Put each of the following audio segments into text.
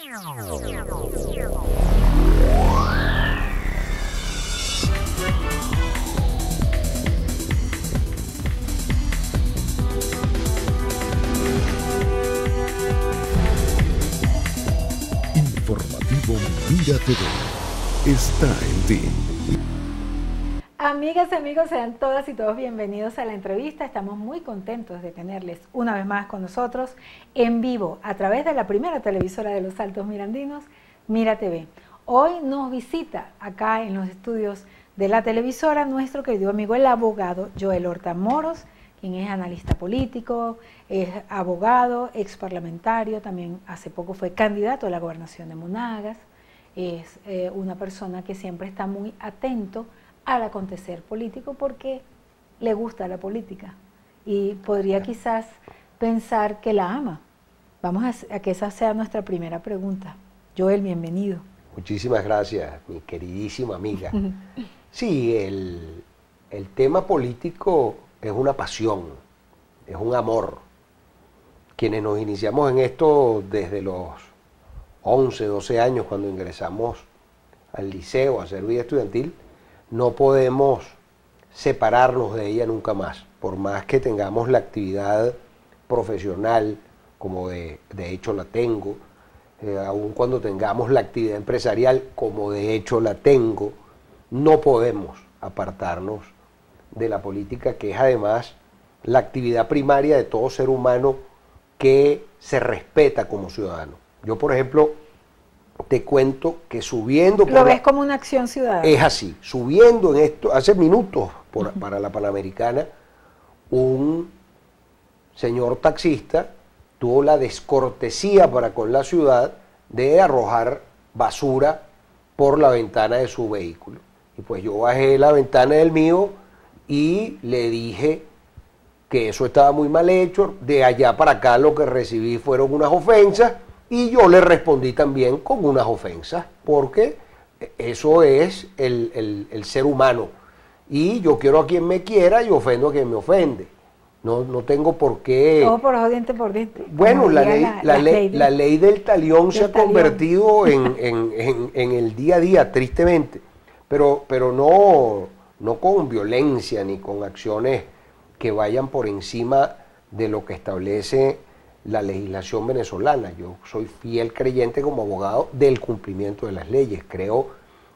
Informativo Mira TV está en ti. Amigas y amigos, sean todas y todos bienvenidos a la entrevista. Estamos muy contentos de tenerles una vez más con nosotros en vivo a través de la primera televisora de los Altos Mirandinos, Mira TV. Hoy nos visita acá en los estudios de la televisora nuestro querido amigo el abogado Joel Horta Moros, quien es analista político, es abogado, ex parlamentario, también hace poco fue candidato a la gobernación de Monagas. Es una persona que siempre está muy atento al acontecer político porque le gusta la política y podría quizás pensar que la ama. Vamos a que esa sea nuestra primera pregunta. Joel, bienvenido. Muchísimas gracias, mi queridísima amiga. Sí, el tema político es una pasión, es un amor. Quienes nos iniciamos en esto desde los 11, 12 años, cuando ingresamos al liceo a hacer vida estudiantil, no podemos separarnos de ella nunca más, por más que tengamos la actividad profesional, como de hecho la tengo, aun cuando tengamos la actividad empresarial, como de hecho la tengo, no podemos apartarnos de la política, que es además la actividad primaria de todo ser humano que se respeta como ciudadano. Yo, por ejemplo, te cuento que subiendo... ¿Lo ves como una acción ciudadana? Es así, subiendo en esto, hace minutos para la Panamericana, un señor taxista tuvo la descortesía para con la ciudad de arrojar basura por la ventana de su vehículo. Y pues yo bajé la ventana del mío y le dije que eso estaba muy mal hecho. De allá para acá lo que recibí fueron unas ofensas y yo le respondí también con unas ofensas, porque eso es el ser humano. Y yo quiero a quien me quiera y ofendo a quien me ofende. No tengo por qué... Ojo por ojo, diente por diente. Bueno, la ley del talión se ha convertido en el día a día, tristemente. Pero no con violencia ni con acciones que vayan por encima de lo que establece la legislación venezolana. Yo soy fiel creyente como abogado del cumplimiento de las leyes. Creo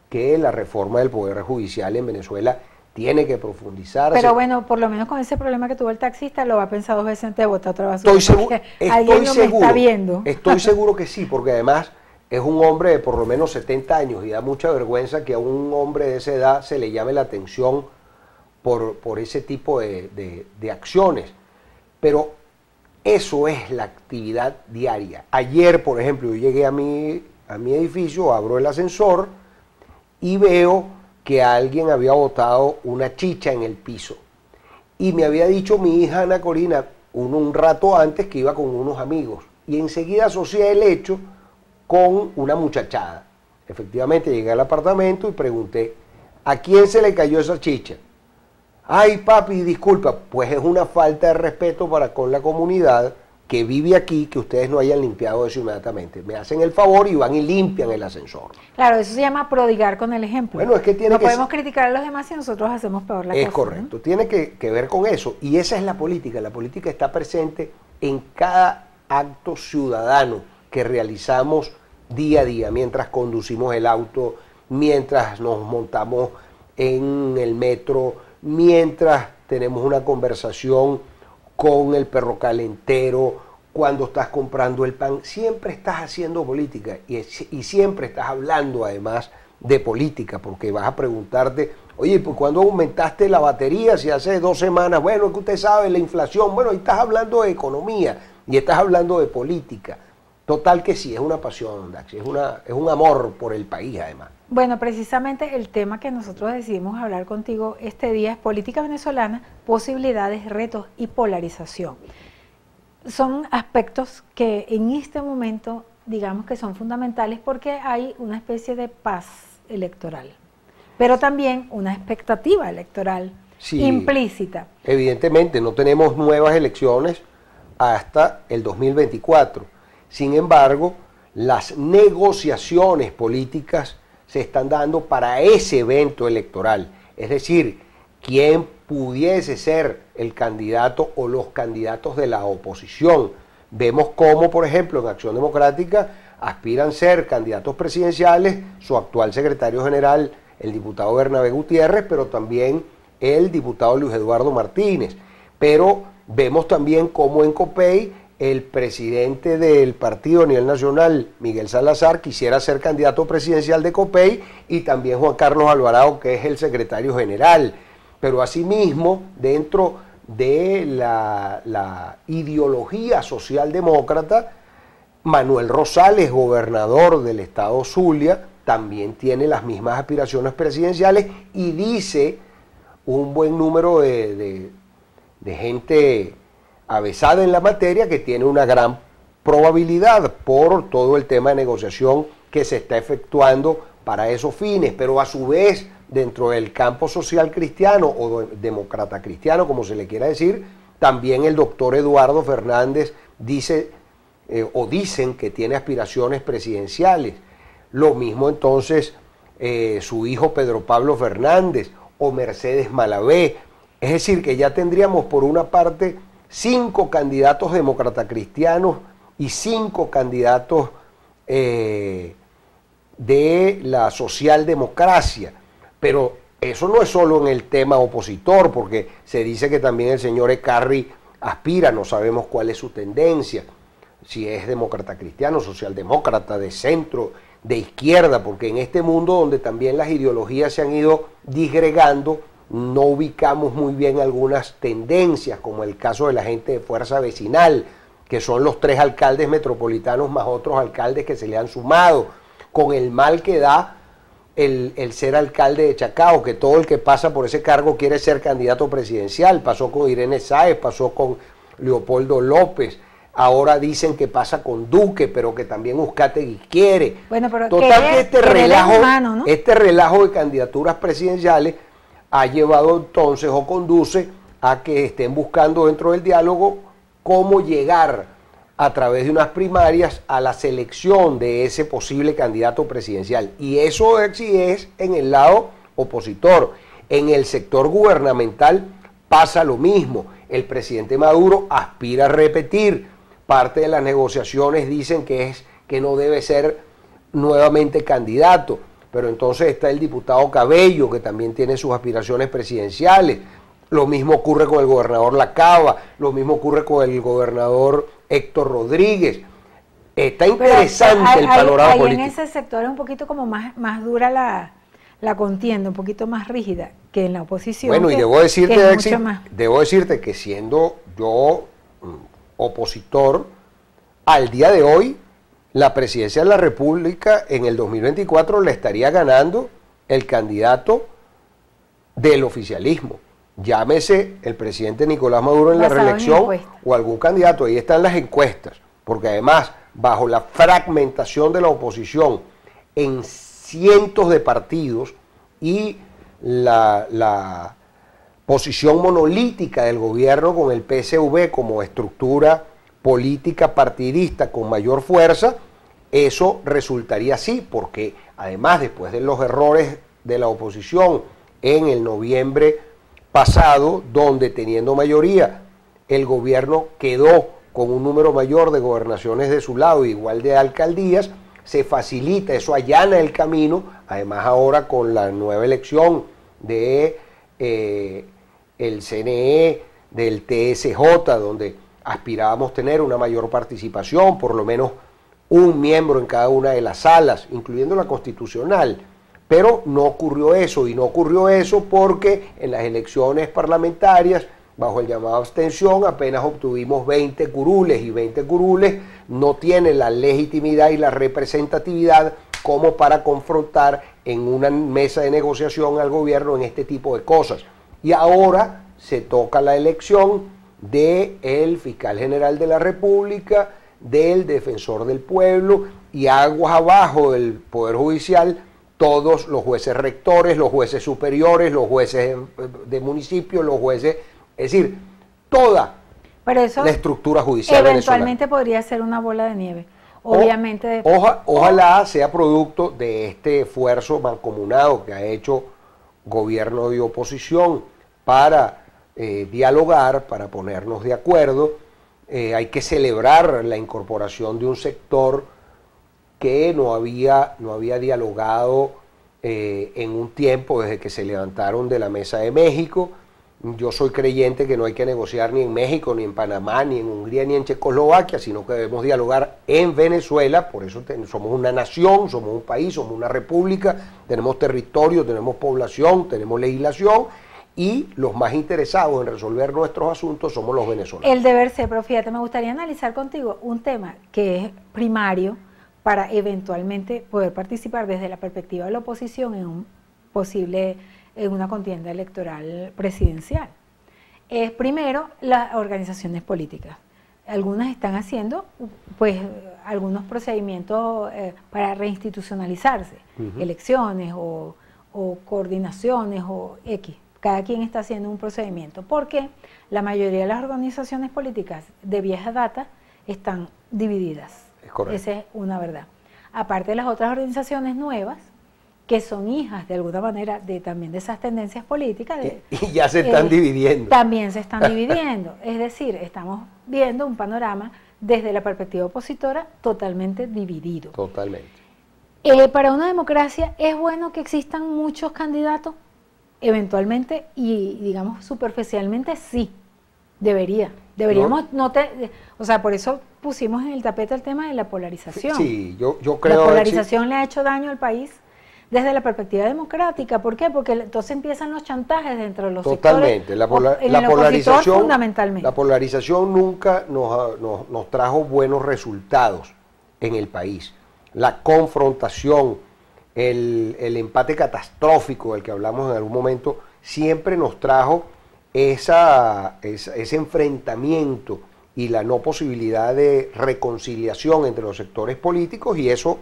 que la reforma del Poder Judicial en Venezuela tiene que profundizarse. Pero bueno, por lo menos con ese problema que tuvo el taxista, lo va a pensar dos veces antes de botar otra basura. Alguien no me está viendo. Estoy seguro que sí, porque además es un hombre de por lo menos 70 años y da mucha vergüenza que a un hombre de esa edad se le llame la atención por ese tipo de acciones. Pero eso es la actividad diaria. Ayer, por ejemplo, yo llegué a mi edificio, abro el ascensor y veo que alguien había botado una chicha en el piso. Y me había dicho mi hija Ana Corina un rato antes que iba con unos amigos. Y enseguida asocié el hecho con una muchachada. Efectivamente llegué al apartamento y pregunté, ¿a quién se le cayó esa chicha? Ay, papi, disculpa, pues es una falta de respeto para con la comunidad que vive aquí, que ustedes no hayan limpiado eso inmediatamente. Me hacen el favor y van y limpian el ascensor. Claro, eso se llama prodigar con el ejemplo. Bueno, es que no podemos criticar a los demás si nosotros hacemos peor la cosa. Es correcto, ¿no? Tiene que ver con eso. Y esa es la política. La política está presente en cada acto ciudadano que realizamos día a día, mientras conducimos el auto, mientras nos montamos en el metro, mientras tenemos una conversación con el perro calentero, cuando estás comprando el pan, siempre estás haciendo política y siempre estás hablando además de política, porque vas a preguntarte, oye, pues ¿cuándo aumentaste la batería? Si hace 2 semanas, bueno, es que usted sabe, la inflación, bueno, y estás hablando de economía y estás hablando de política. Total que sí, es una pasión, Daxi, es un amor por el país además. Bueno, precisamente el tema que nosotros decidimos hablar contigo este día es política venezolana, posibilidades, retos y polarización. Son aspectos que en este momento digamos que son fundamentales porque hay una especie de paz electoral, pero también una expectativa electoral implícita. Evidentemente, no tenemos nuevas elecciones hasta el 2024. Sin embargo, las negociaciones políticas se están dando para ese evento electoral. Es decir, quién pudiese ser el candidato o los candidatos de la oposición. Vemos cómo, por ejemplo, en Acción Democrática aspiran a ser candidatos presidenciales su actual secretario general, el diputado Bernabé Gutiérrez, pero también el diputado Luis Eduardo Martínez. Pero vemos también cómo en Copey el presidente del partido a nivel nacional, Miguel Salazar, quisiera ser candidato presidencial de Copey, y también Juan Carlos Alvarado, que es el secretario general. Pero asimismo, dentro de la ideología socialdemócrata, Manuel Rosales, gobernador del estado Zulia, también tiene las mismas aspiraciones presidenciales, y dice un buen número de gente avesada en la materia que tiene una gran probabilidad por todo el tema de negociación que se está efectuando para esos fines. Pero a su vez, dentro del campo social cristiano o demócrata cristiano, como se le quiera decir, también el doctor Eduardo Fernández dice o dicen que tiene aspiraciones presidenciales. Lo mismo entonces su hijo Pedro Pablo Fernández o Mercedes Malavé. Es decir, que ya tendríamos por una parte 5 candidatos demócrata cristianos y 5 candidatos de la socialdemocracia. Pero eso no es solo en el tema opositor, porque se dice que también el señor Ecarri aspira, no sabemos cuál es su tendencia, si es demócrata cristiano, socialdemócrata, de centro, de izquierda, porque en este mundo donde también las ideologías se han ido disgregando, no ubicamos muy bien algunas tendencias, como el caso de la gente de Fuerza Vecinal, que son los 3 alcaldes metropolitanos más otros alcaldes que se le han sumado, con el mal que da el ser alcalde de Chacao, que todo el que pasa por ese cargo quiere ser candidato presidencial. Pasó con Irene Sáez, pasó con Leopoldo López, ahora dicen que pasa con Duque, pero que también Uzcategui quiere. Bueno, pero total que este relajo de candidaturas presidenciales ha llevado entonces o conduce a que estén buscando dentro del diálogo cómo llegar a través de unas primarias a la selección de ese posible candidato presidencial. Y eso sí es en el lado opositor. En el sector gubernamental pasa lo mismo. El presidente Maduro aspira a repetir. Parte de las negociaciones dicen que no debe ser nuevamente candidato. Pero entonces está el diputado Cabello, que también tiene sus aspiraciones presidenciales. Lo mismo ocurre con el gobernador Lacaba, lo mismo ocurre con el gobernador Héctor Rodríguez. Está interesante el panorama político. En ese sector es un poquito como más dura la contienda, un poquito más rígida que en la oposición. Bueno, y debo decirte que siendo yo opositor, al día de hoy, la presidencia de la República en el 2024 le estaría ganando el candidato del oficialismo. Llámese el presidente Nicolás Maduro en la reelección o algún candidato. Ahí están las encuestas, porque además, bajo la fragmentación de la oposición en cientos de partidos y la posición monolítica del gobierno con el PSV como estructura política partidista con mayor fuerza, eso resultaría así, porque además después de los errores de la oposición en el noviembre pasado, donde teniendo mayoría el gobierno quedó con un número mayor de gobernaciones de su lado, igual de alcaldías, se facilita, eso allana el camino, además ahora con la nueva elección de el CNE, del TSJ, donde aspirábamos tener una mayor participación, por lo menos un miembro en cada una de las salas, incluyendo la constitucional. Pero no ocurrió eso, y no ocurrió eso porque en las elecciones parlamentarias, bajo el llamado abstención, apenas obtuvimos 20 curules, y 20 curules no tienen la legitimidad y la representatividad como para confrontar en una mesa de negociación al gobierno en este tipo de cosas. Y ahora se toca la elección del fiscal general de la República, del defensor del pueblo, y aguas abajo del Poder Judicial, todos los jueces rectores, los jueces superiores, los jueces de municipios, los jueces, es decir, toda la estructura judicial eventualmente venezolana podría ser una bola de nieve. obviamente... Ojalá sea producto de este esfuerzo mancomunado que ha hecho gobierno y oposición para dialogar, para ponernos de acuerdo. Hay que celebrar la incorporación de un sector que no había dialogado en un tiempo desde que se levantaron de la mesa de México. Yo soy creyente que no hay que negociar ni en México, ni en Panamá, ni en Hungría, ni en Checoslovaquia, sino que debemos dialogar en Venezuela. Por eso somos una nación, somos un país, somos una república, tenemos territorio, tenemos población, tenemos legislación, y los más interesados en resolver nuestros asuntos somos los venezolanos. El deber ser, pero fíjate, me gustaría analizar contigo un tema que es primario para eventualmente poder participar desde la perspectiva de la oposición en una contienda electoral presidencial. Es primero las organizaciones políticas. Algunas están haciendo pues algunos procedimientos para reinstitucionalizarse, elecciones o coordinaciones o X. Cada quien está haciendo un procedimiento, porque la mayoría de las organizaciones políticas de vieja data están divididas. Es correcto. Esa es una verdad. Aparte de las otras organizaciones nuevas, que son hijas de alguna manera también de esas tendencias políticas. Y ya se están dividiendo. También se están dividiendo. Es decir, estamos viendo un panorama desde la perspectiva opositora totalmente dividido. Totalmente. Para una democracia es bueno que existan muchos candidatos. Eventualmente y digamos superficialmente sí, deberíamos, o sea, por eso pusimos en el tapete el tema de la polarización. Sí, yo creo... La polarización le ha hecho daño al país desde la perspectiva democrática. ¿Por qué? Porque entonces empiezan los chantajes dentro de los totalmente. sectores. La polarización fundamentalmente. La polarización nunca nos trajo buenos resultados en el país. La confrontación, el empate catastrófico del que hablamos en algún momento, siempre nos trajo ese enfrentamiento y la no posibilidad de reconciliación entre los sectores políticos, y eso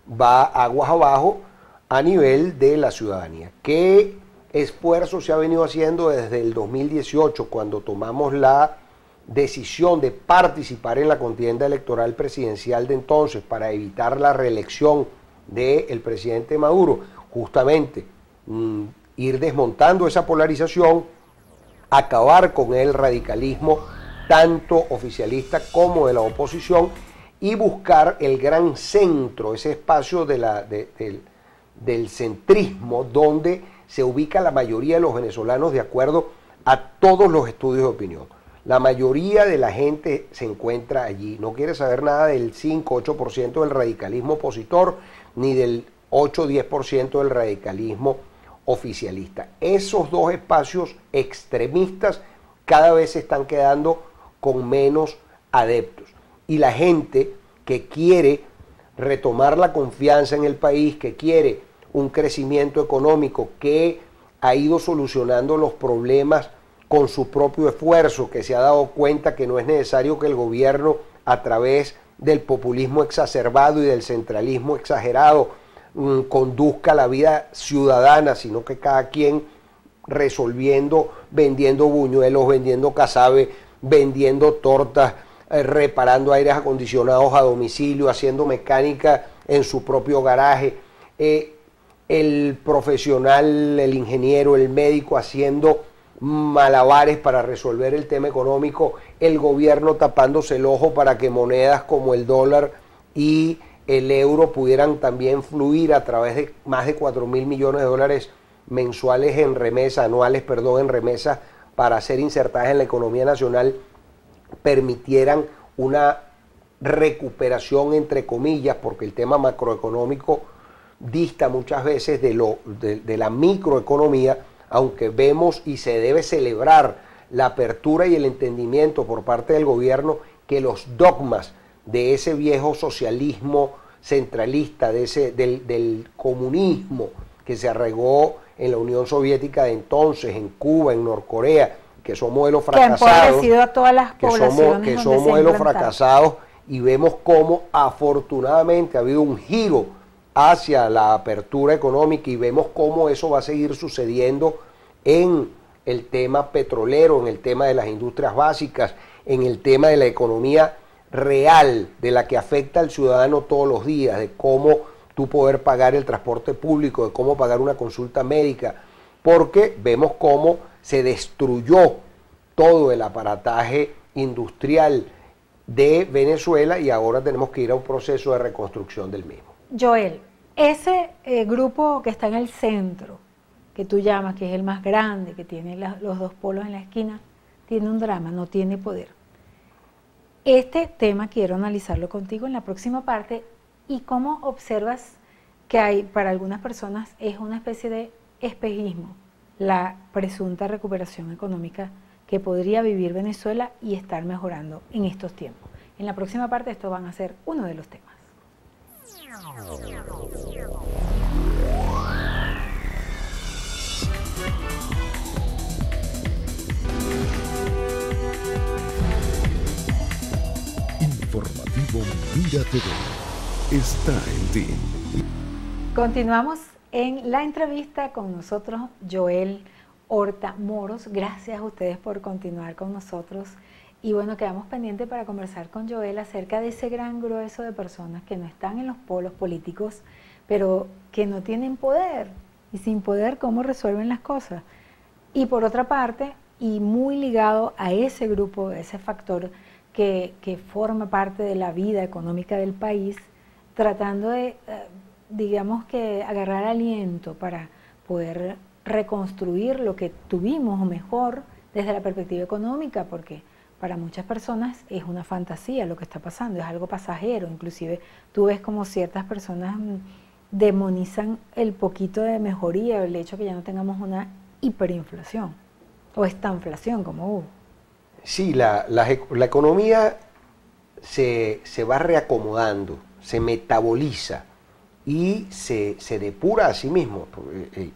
va aguas abajo a nivel de la ciudadanía. ¿Qué esfuerzo se ha venido haciendo desde el 2018, cuando tomamos la decisión de participar en la contienda electoral presidencial de entonces para evitar la reelección del presidente Maduro? Justamente ir desmontando esa polarización, acabar con el radicalismo tanto oficialista como de la oposición, y buscar el gran centro, ese espacio del centrismo donde se ubica la mayoría de los venezolanos de acuerdo a todos los estudios de opinión. La mayoría de la gente se encuentra allí, no quiere saber nada del 5-8% del radicalismo opositor, ni del 8-10% del radicalismo oficialista. Esos dos espacios extremistas cada vez se están quedando con menos adeptos. Y la gente que quiere retomar la confianza en el país, que quiere un crecimiento económico, que ha ido solucionando los problemas con su propio esfuerzo, que se ha dado cuenta que no es necesario que el gobierno, a través del populismo exacerbado y del centralismo exagerado, conduzca la vida ciudadana, sino que cada quien resolviendo, vendiendo buñuelos, vendiendo casabe, vendiendo tortas, reparando aires acondicionados a domicilio, haciendo mecánica en su propio garaje, el profesional, el ingeniero, el médico haciendo malabares para resolver el tema económico, el gobierno tapándose el ojo para que monedas como el dólar y el euro pudieran también fluir a través de más de 4.000 millones de dólares mensuales en remesas, anuales, perdón, en remesas para ser insertadas en la economía nacional, permitieran una recuperación entre comillas, porque el tema macroeconómico dista muchas veces de la microeconomía, aunque vemos y se debe celebrar la apertura y el entendimiento por parte del gobierno que los dogmas de ese viejo socialismo centralista, del comunismo que se arraigó en la Unión Soviética de entonces, en Cuba, en Norcorea, que son modelos fracasados, que han empobrecido a todas las poblaciones, que son modelos fracasados, y vemos cómo afortunadamente ha habido un giro hacia la apertura económica, y vemos cómo eso va a seguir sucediendo en el tema petrolero, en el tema de las industrias básicas, en el tema de la economía real de la que afecta al ciudadano todos los días, de cómo tú poder pagar el transporte público, de cómo pagar una consulta médica, porque vemos cómo se destruyó todo el aparataje industrial de Venezuela y ahora tenemos que ir a un proceso de reconstrucción del mismo. Joel, ese grupo que está en el centro, que tú llamas, que es el más grande, que tiene los dos polos en la esquina, tiene un drama, no tiene poder. Este tema quiero analizarlo contigo en la próxima parte y cómo observas que hay para algunas personas es una especie de espejismo, la presunta recuperación económica que podría vivir Venezuela y estar mejorando en estos tiempos. En la próxima parte estos van a ser uno de los temas. Informativo Mira TV está en ti. Continuamos en la entrevista con nosotros, Joel Horta Moros. Gracias a ustedes por continuar con nosotros. Y bueno, quedamos pendientes para conversar con Joel acerca de ese gran grueso de personas que no están en los polos políticos, pero que no tienen poder. Y sin poder, ¿cómo resuelven las cosas? Y por otra parte, y muy ligado a ese grupo, a ese factor que forma parte de la vida económica del país, tratando de, digamos que, agarrar aliento para poder reconstruir lo que tuvimos o mejor desde la perspectiva económica, porque para muchas personas es una fantasía lo que está pasando, es algo pasajero. Inclusive tú ves como ciertas personas demonizan el poquito de mejoría, el hecho que ya no tengamos una hiperinflación o estanflación como hubo. Sí, la economía se va reacomodando, se metaboliza y se depura a sí mismo.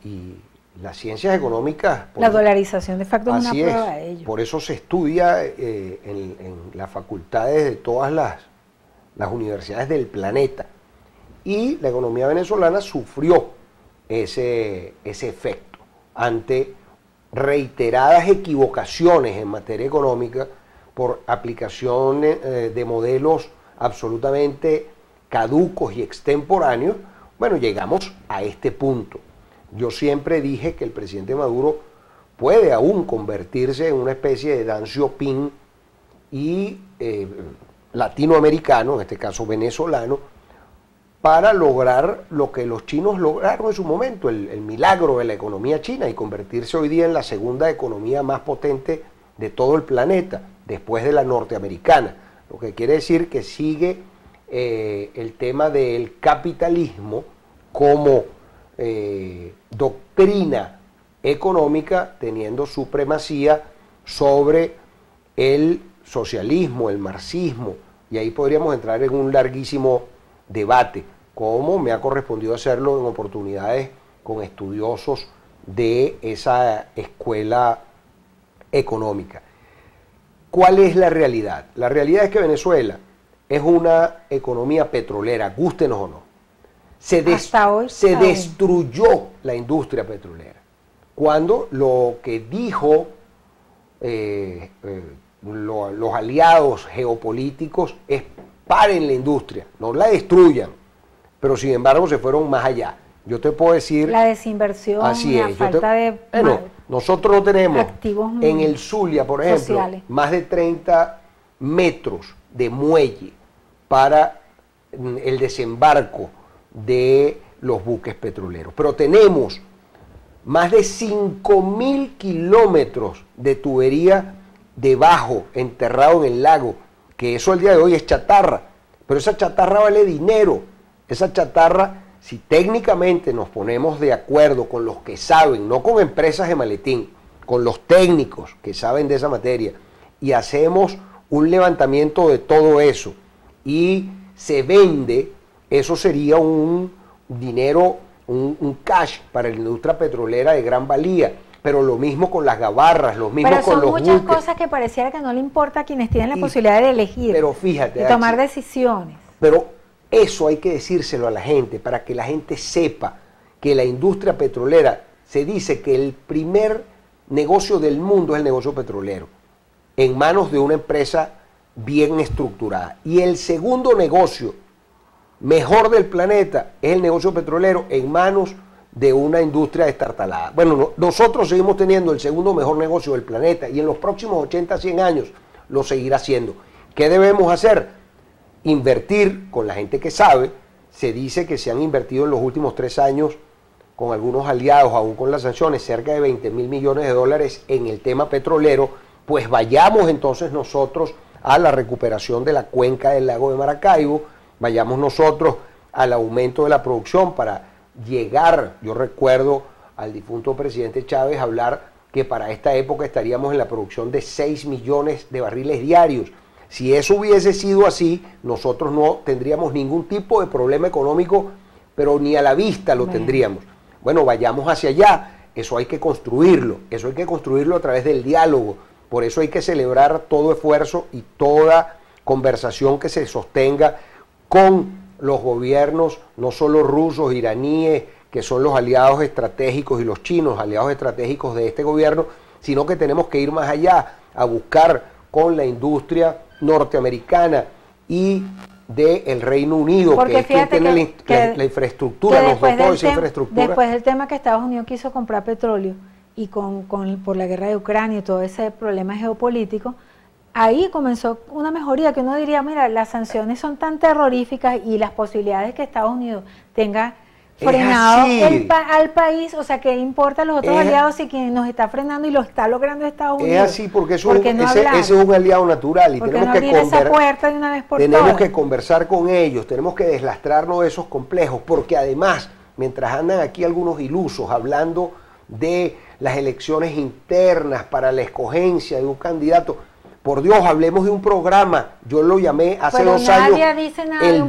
Y las ciencias económicas... La dolarización de facto es una prueba de ello. Por eso se estudia en las facultades de todas las universidades del planeta. Y la economía venezolana sufrió ese efecto ante reiteradas equivocaciones en materia económica por aplicación de modelos absolutamente caducos y extemporáneos. Bueno, llegamos a este punto. Yo siempre dije que el presidente Maduro puede aún convertirse en una especie de Deng Xiaoping y latinoamericano, en este caso venezolano, para lograr lo que los chinos lograron en su momento, el milagro de la economía china, y convertirse hoy día en la segunda economía más potente de todo el planeta, después de la norteamericana. Lo que quiere decir que sigue el tema del capitalismo como doctrina económica, teniendo supremacía sobre el socialismo, el marxismo, y ahí podríamos entrar en un larguísimo debate, como me ha correspondido hacerlo en oportunidades con estudiosos de esa escuela económica. ¿Cuál es la realidad? La realidad es que Venezuela es una economía petrolera, gústenos o no. Se destruyó la industria petrolera. Cuando lo que dijo los aliados geopolíticos es: paren la industria, no la destruyan, pero sin embargo se fueron más allá. Yo te puedo decir... La desinversión, así la es, falta de... Bueno, nosotros no tenemos activos en el Zulia, por ejemplo, sociales, más de 30 metros de muelle para el desembarco de los buques petroleros. Pero tenemos más de 5.000 kilómetros de tubería debajo, enterrado en el lago, que eso al día de hoy es chatarra, pero esa chatarra vale dinero. Esa chatarra, si técnicamente nos ponemos de acuerdo con los que saben, no con empresas de maletín, con los técnicos que saben de esa materia, y hacemos un levantamiento de todo eso y se vende, eso sería un dinero, un cash para la industria petrolera de gran valía. Pero lo mismo con las gabarras, lo mismo con los buques. Pero son muchas cosas que pareciera que no le importa a quienes tienen la posibilidad de elegir, pero fíjate, de tomar decisiones. Pero eso hay que decírselo a la gente, para que la gente sepa que la industria petrolera, se dice que el primer negocio del mundo es el negocio petrolero, en manos de una empresa bien estructurada. Y el segundo negocio mejor del planeta es el negocio petrolero en manos de una industria destartalada. Bueno, nosotros seguimos teniendo el segundo mejor negocio del planeta y en los próximos 80, 100 años lo seguirá haciendo. ¿Qué debemos hacer? Invertir con la gente que sabe. Se dice que se han invertido en los últimos 3 años con algunos aliados, aún con las sanciones, cerca de 20.000 millones de dólares en el tema petrolero. Pues vayamos entonces nosotros a la recuperación de la cuenca del lago de Maracaibo, vayamos nosotros al aumento de la producción para llegar. Yo recuerdo al difunto presidente Chávez hablar que para esta época estaríamos en la producción de 6 millones de barriles diarios. Si eso hubiese sido así, nosotros no tendríamos ningún tipo de problema económico, pero ni a la vista lo tendríamos. Bueno, vayamos hacia allá. Eso hay que construirlo. Eso hay que construirlo a través del diálogo. Por eso hay que celebrar todo esfuerzo y toda conversación que se sostenga con los gobiernos, no solo rusos, iraníes, que son los aliados estratégicos, y los chinos, aliados estratégicos de este gobierno, sino que tenemos que ir más allá, a buscar con la industria norteamericana y del Reino Unido, porque que es quien tiene la infraestructura, nos dotó esa infraestructura. Después del tema que Estados Unidos quiso comprar petróleo y por la guerra de Ucrania y todo ese problema geopolítico, ahí comenzó una mejoría que uno diría, mira, las sanciones son tan terroríficas y las posibilidades de que Estados Unidos tenga frenado al país, o sea, que importa a los otros aliados y quien nos está frenando y lo está logrando Estados Unidos. Es así, porque ese es un aliado natural y tenemos que esa puerta de una vez por tenemos que conversar con ellos, tenemos que deslastrarnos de esos complejos, porque además, mientras andan aquí algunos ilusos hablando de las elecciones internas para la escogencia de un candidato, por Dios, hablemos de un programa. Yo lo llamé hace 2 años el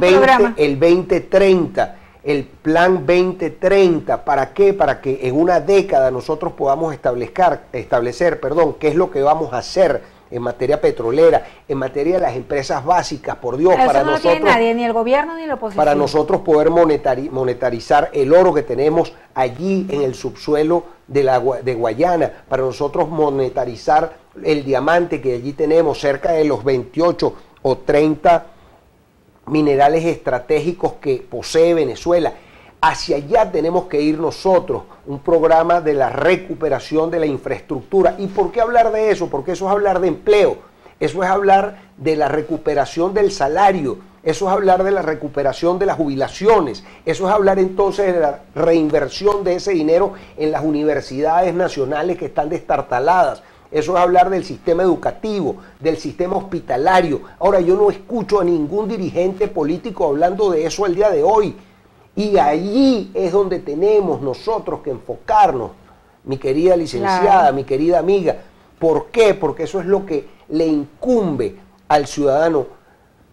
2030, el plan 2030. ¿Para qué? Para que en una década nosotros podamos establecer, qué es lo que vamos a hacer en materia petrolera, en materia de las empresas básicas, por Dios. Eso para no nosotros, tiene nadie, ni el gobierno ni la oposición. Para nosotros poder monetarizar el oro que tenemos allí en el subsuelo de Guayana, para nosotros monetarizar el diamante que allí tenemos, cerca de los 28 o 30 minerales estratégicos que posee Venezuela. Hacia allá tenemos que ir nosotros, un programa de la recuperación de la infraestructura. ¿Y por qué hablar de eso? Porque eso es hablar de empleo, eso es hablar de la recuperación del salario, eso es hablar de la recuperación de las jubilaciones, eso es hablar entonces de la reinversión de ese dinero en las universidades nacionales que están destartaladas. Eso es hablar del sistema educativo, del sistema hospitalario. Ahora, yo no escucho a ningún dirigente político hablando de eso el día de hoy. Y allí es donde tenemos nosotros que enfocarnos, mi querida licenciada, mi querida amiga. ¿Por qué? Porque eso es lo que le incumbe al ciudadano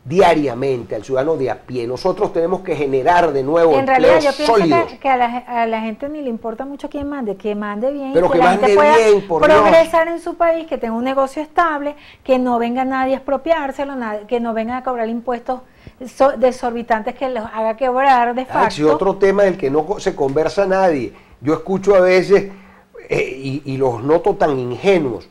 diariamente, al ciudadano de a pie. Nosotros tenemos que generar de nuevo en empleos realidad, yo sólidos. pienso que a la gente ni le importa mucho que mande bien, pero que la gente pueda progresar en su país, que tenga un negocio estable, que no venga nadie a expropiárselo, que no vengan a cobrar impuestos desorbitantes que los haga quebrar de facto. Sí, otro tema del que no se conversa nadie. Yo escucho a veces, y los noto tan ingenuos,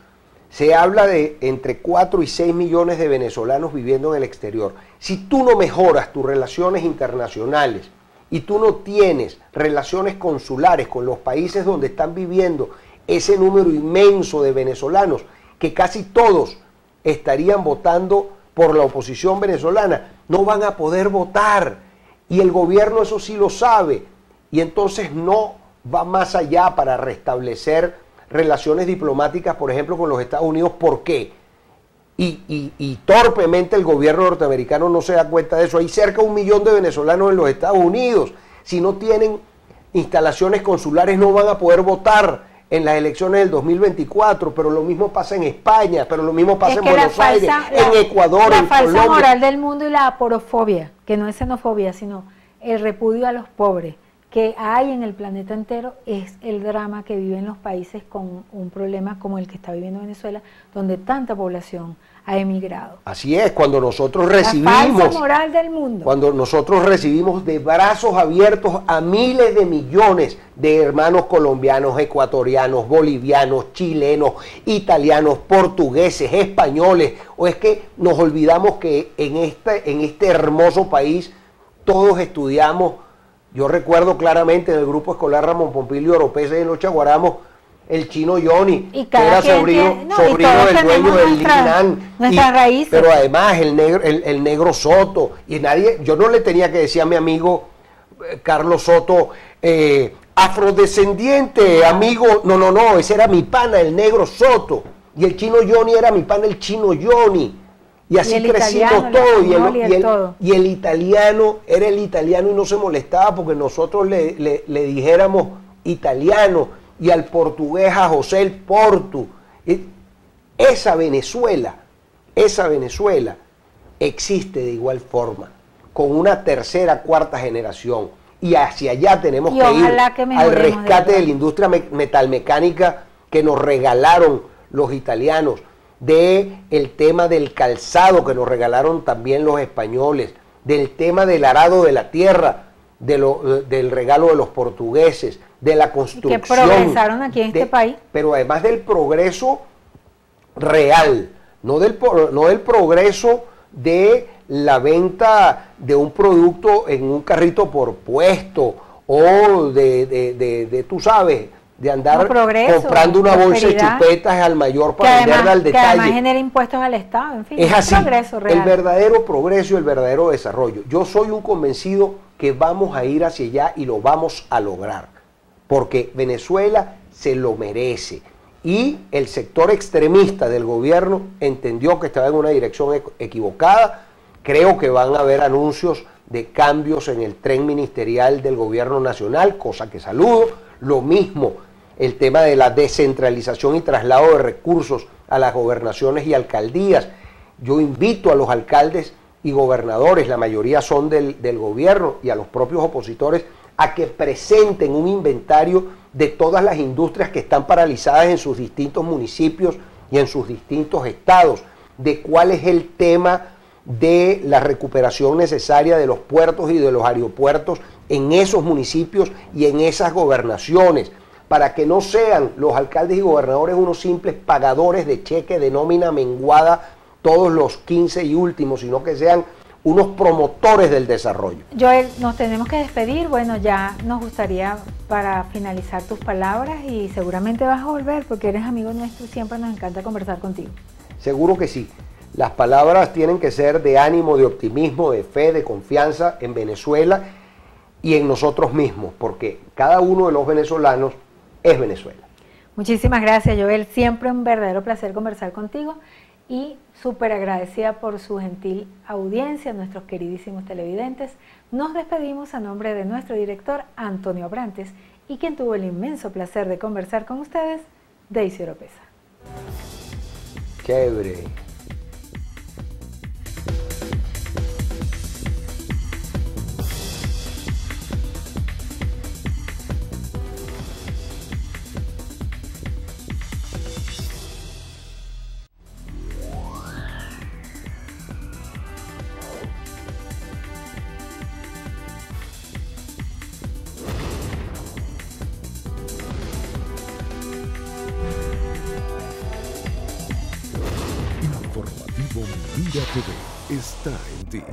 se habla de entre 4 y 6 millones de venezolanos viviendo en el exterior. Si tú no mejoras tus relaciones internacionales y tú no tienes relaciones consulares con los países donde están viviendo ese número inmenso de venezolanos, que casi todos estarían votando por la oposición venezolana, no van a poder votar. Y el gobierno eso sí lo sabe. Y entonces no va más allá para restablecer relaciones diplomáticas, por ejemplo, con los Estados Unidos. ¿Por qué? Y torpemente el gobierno norteamericano no se da cuenta de eso. Hay cerca de 1 millón de venezolanos en los Estados Unidos. Si no tienen instalaciones consulares no van a poder votar en las elecciones del 2024, pero lo mismo pasa en España, pero lo mismo pasa en Buenos Aires, en Ecuador, en Colombia. La falsa moral del mundo y la aporofobia, que no es xenofobia, sino el repudio a los pobres, que hay en el planeta entero es el drama que viven los países con un problema como el que está viviendo Venezuela, donde tanta población ha emigrado. Así es, cuando nosotros recibimos... La falsa moral del mundo. Cuando nosotros recibimos de brazos abiertos a miles de millones de hermanos colombianos, ecuatorianos, bolivianos, chilenos, italianos, portugueses, españoles, o es que nos olvidamos que en este hermoso país todos estudiamos. Yo recuerdo claramente en el grupo escolar Ramón Pompilio Oropesa y en los Chaguaramos, el chino Johnny, que era sobrino del dueño del Linan. Nuestras raíces. Pero además el negro Soto, y yo no le tenía que decir a mi amigo Carlos Soto, afrodescendiente, amigo, no, ese era mi pana, el negro Soto, y el chino Johnny era mi pana, el chino Johnny. Y así crecimos todos. Y el italiano era el italiano y no se molestaba porque nosotros le dijéramos italiano, y al portugués a José el Portu. Esa Venezuela existe de igual forma, con una tercera, cuarta generación. Y hacia allá tenemos que ir al rescate de la industria metalmecánica que nos regalaron los italianos, del tema del calzado que nos regalaron también los españoles, del tema del arado de la tierra, del regalo de los portugueses, de la construcción. Que progresaron aquí en este país. Pero además del progreso real, no del progreso de la venta de un producto en un carrito por puesto, o tú sabes, de andar comprando una bolsa de chupetas al mayor para venderla al detalle. Que además genera impuestos al Estado, en fin. Es así, progreso real. El verdadero progreso y el verdadero desarrollo. Yo soy un convencido que vamos a ir hacia allá y lo vamos a lograr, porque Venezuela se lo merece. Y el sector extremista del gobierno entendió que estaba en una dirección equivocada. Creo que van a haber anuncios de cambios en el tren ministerial del gobierno nacional, cosa que saludo. Lo mismo el tema de la descentralización y traslado de recursos a las gobernaciones y alcaldías. Yo invito a los alcaldes y gobernadores, la mayoría son del gobierno, y a los propios opositores, a que presenten un inventario de todas las industrias que están paralizadas en sus distintos municipios y en sus distintos estados, de cuál es el tema de la recuperación necesaria de los puertos y de los aeropuertos en esos municipios y en esas gobernaciones, para que no sean los alcaldes y gobernadores unos simples pagadores de cheque de nómina menguada todos los 15 y últimos, sino que sean unos promotores del desarrollo. Joel, nos tenemos que despedir. Bueno, ya nos gustaría, para finalizar, tus palabras, y seguramente vas a volver porque eres amigo nuestro y siempre nos encanta conversar contigo. Seguro que sí. Las palabras tienen que ser de ánimo, de optimismo, de fe, de confianza en Venezuela y en nosotros mismos, porque cada uno de los venezolanos es Venezuela. Muchísimas gracias, Joel. Siempre un verdadero placer conversar contigo, y súper agradecida por su gentil audiencia, nuestros queridísimos televidentes. Nos despedimos a nombre de nuestro director, Antonio Abrantes, y quien tuvo el inmenso placer de conversar con ustedes, Daisy Oropesa. Chévere. Informativo Mira TV está en ti.